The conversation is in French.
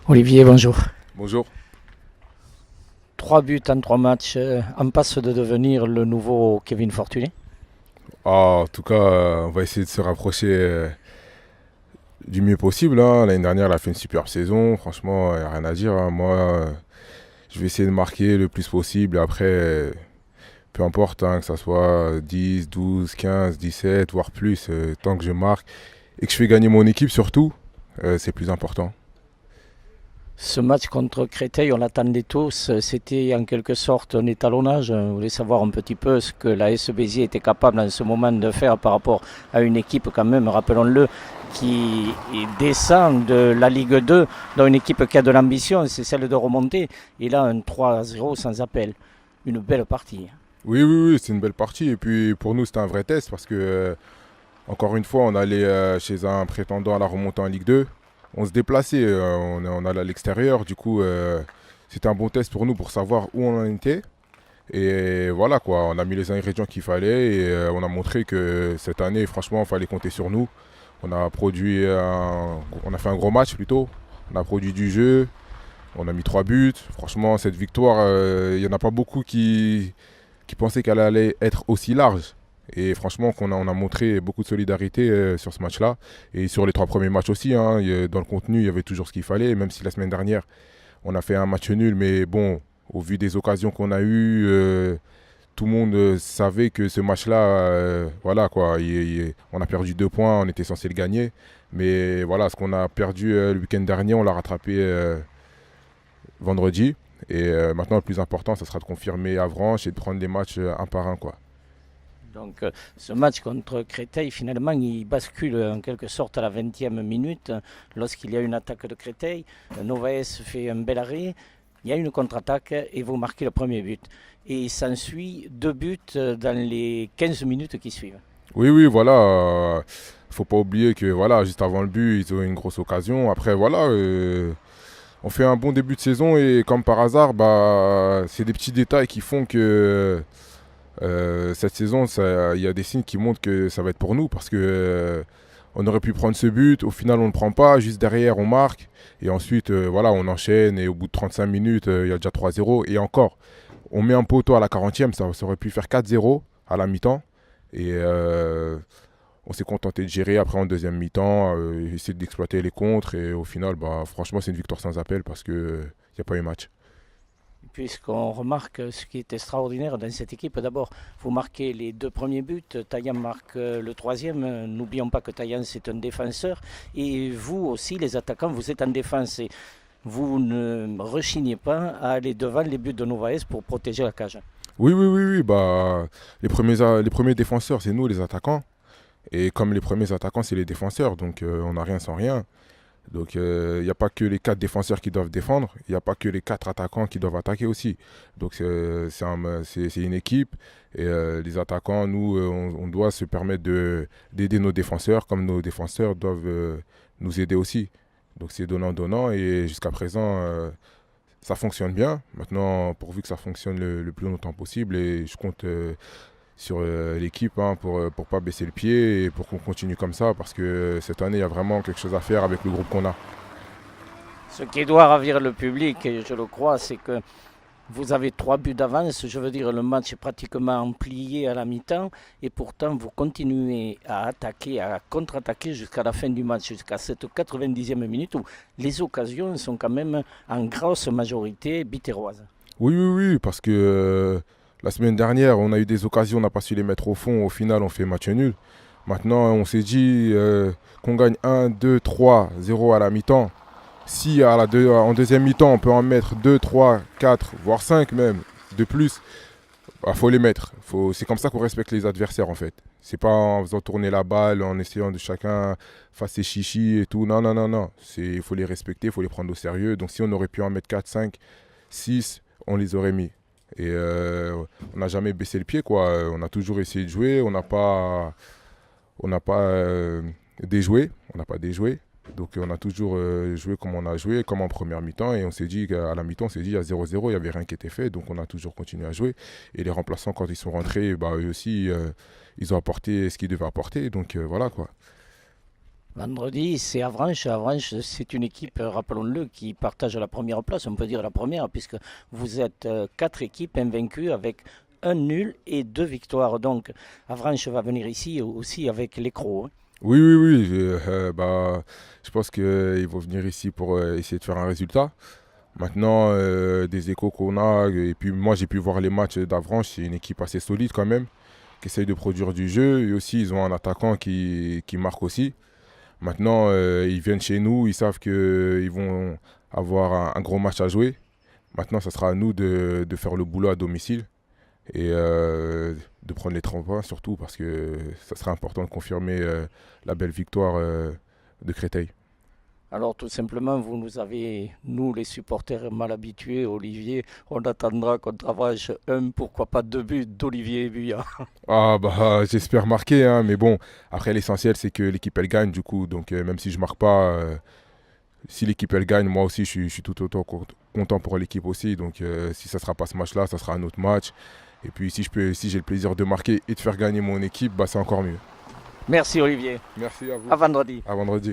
Olivier, bonjour. Bonjour. 3 buts en 3 matchs, en passe de devenir le nouveau Kevin Fortuné. En tout cas, on va essayer de se rapprocher du mieux possible, hein. L'année dernière, elle a fait une superbe saison. Franchement, il n'y a rien à dire, hein. Moi, je vais essayer de marquer le plus possible. Et après, peu importe, hein, que ça soit 10, 12, 15, 17, voire plus, tant que je marque et que je fais gagner mon équipe surtout, c'est plus important. Ce match contre Créteil, on l'attendait tous. C'était en quelque sorte un étalonnage. On voulait savoir un petit peu ce que la S Béziers était capable en ce moment de faire par rapport à une équipe quand même, rappelons-le, qui descend de la Ligue 2, dans une équipe qui a de l'ambition, c'est celle de remonter. Et là, un 3-0 sans appel. Une belle partie. Oui, oui, oui, c'est une belle partie. Et puis pour nous, c'était un vrai test parce que, encore une fois, on allait chez un prétendant à la remontée en Ligue 2. On se déplaçait, on allait à l'extérieur. Du coup, c'était un bon test pour nous pour savoir où on en était. Et voilà quoi, on a mis les ingrédients qu'il fallait et on a montré que cette année, franchement, il fallait compter sur nous. On a fait un gros match plutôt. On a produit du jeu, on a mis 3 buts. Franchement, cette victoire, il n'y en a pas beaucoup qui pensaient qu'elle allait être aussi large. Et franchement, on a montré beaucoup de solidarité sur ce match-là. Et sur les 3 premiers matchs aussi, hein, dans le contenu, il y avait toujours ce qu'il fallait. Même si la semaine dernière, on a fait un match nul. Mais bon, au vu des occasions qu'on a eues, tout le monde savait que ce match-là, voilà quoi, on a perdu 2 points, on était censé le gagner. Mais voilà, ce qu'on a perdu le week-end dernier, on l'a rattrapé vendredi. Et maintenant, le plus important, ça sera de confirmer Avranches et de prendre les matchs un par un, quoi. Donc ce match contre Créteil, finalement, il bascule en quelque sorte à la 20e minute lorsqu'il y a une attaque de Créteil. Novaes fait un bel arrêt, il y a une contre-attaque et vous marquez le premier but. Et il s'ensuit 2 buts dans les 15 minutes qui suivent. Oui, oui, voilà. Faut pas oublier que voilà, juste avant le but, ils ont eu une grosse occasion. Après, voilà, on fait un bon début de saison et comme par hasard, bah, c'est des petits détails qui font que cette saison, il y a des signes qui montrent que ça va être pour nous parce que on aurait pu prendre ce but, au final on ne le prend pas, juste derrière on marque et ensuite voilà, on enchaîne et au bout de 35 minutes, il y a déjà 3-0 et encore, on met un poteau à la 40e, ça aurait pu faire 4-0 à la mi-temps et on s'est contenté de gérer après en deuxième mi-temps, essayer d'exploiter les contres et au final, bah, franchement c'est une victoire sans appel parce qu'il n'y a pas eu match. Puisqu'on remarque ce qui est extraordinaire dans cette équipe. D'abord, vous marquez les 2 premiers buts, Taillan marque le troisième. N'oublions pas que Taillan c'est un défenseur. Et vous aussi, les attaquants, vous êtes en défense. Et vous ne rechignez pas à aller devant les buts de Novaes pour protéger la cage. Oui, oui, oui, oui, bah, les premiers défenseurs, c'est nous les attaquants. Et comme les premiers attaquants, c'est les défenseurs, donc on n'a rien sans rien. Donc il n'y a pas que les 4 défenseurs qui doivent défendre, il n'y a pas que les 4 attaquants qui doivent attaquer aussi. Donc c'est une équipe et les attaquants, nous, on doit se permettre d'aider nos défenseurs comme nos défenseurs doivent nous aider aussi. Donc c'est donnant-donnant et jusqu'à présent, ça fonctionne bien. Maintenant, pourvu que ça fonctionne le plus longtemps possible et je compte sur l'équipe hein, pour pas baisser le pied et pour qu'on continue comme ça parce que cette année il y a vraiment quelque chose à faire avec le groupe qu'on a. Ce qui doit ravir le public, et je le crois, c'est que vous avez 3 buts d'avance. Je veux dire, le match est pratiquement plié à la mi-temps. Et pourtant, vous continuez à attaquer, à contre-attaquer jusqu'à la fin du match, jusqu'à cette 90e minute où les occasions sont quand même en grosse majorité biterroises. Oui, oui, oui, parce que la semaine dernière on a eu des occasions, on n'a pas su les mettre au fond, au final on fait match nul. Maintenant on s'est dit qu'on gagne 1, 2, 3, 0 à la mi-temps. Si en deuxième mi-temps on peut en mettre 2, 3, 4, voire 5 même de plus, bah, faut les mettre. C'est comme ça qu'on respecte les adversaires en fait. C'est pas en faisant tourner la balle, en essayant de chacun faire ses chichis et tout. Non, non, non, non. Il faut les respecter, il faut les prendre au sérieux. Donc si on aurait pu en mettre 4, 5, 6, on les aurait mis. Et on n'a jamais baissé le pied quoi. On a toujours essayé de jouer. On n'a pas déjoué. On n'a pas déjoué. Donc on a toujours joué comme on a joué, comme en première mi-temps. Et on s'est dit qu'à la mi-temps, on s'est dit à 0-0, il n'y avait rien qui était fait. Donc on a toujours continué à jouer. Et les remplaçants, quand ils sont rentrés, bah, eux aussi, ils ont apporté ce qu'ils devaient apporter. Donc voilà quoi. Vendredi, c'est Avranches. Avranches, c'est une équipe, rappelons-le, qui partage la première place, on peut dire la première, puisque vous êtes 4 équipes invaincues avec un nul et 2 victoires. Donc, Avranches va venir ici aussi avec les Crocs, hein. Oui, oui, oui. Je pense qu'ils vont venir ici pour essayer de faire un résultat. Maintenant, des échos qu'on a, et puis moi j'ai pu voir les matchs d'Avranches, c'est une équipe assez solide quand même, qui essaye de produire du jeu. Et aussi, ils ont un attaquant qui marque aussi. Maintenant, ils viennent chez nous, ils savent qu'ils vont avoir un gros match à jouer. Maintenant, ça sera à nous de faire le boulot à domicile et de prendre les 3 points surtout parce que ça sera important de confirmer la belle victoire de Créteil. Alors tout simplement, vous nous avez, nous les supporters mal habitués, Olivier, on attendra contre Avranches un, pourquoi pas 2 buts d'Olivier Buya. Ah bah j'espère marquer, hein, mais bon, après l'essentiel c'est que l'équipe elle gagne du coup, donc même si je marque pas, si l'équipe elle gagne, moi aussi je suis tout autant content pour l'équipe aussi, donc si ça sera pas ce match-là, ça sera un autre match. Et puis si j'ai le plaisir de marquer et de faire gagner mon équipe, bah c'est encore mieux. Merci Olivier, Merci à à vous. vendredi. À vendredi.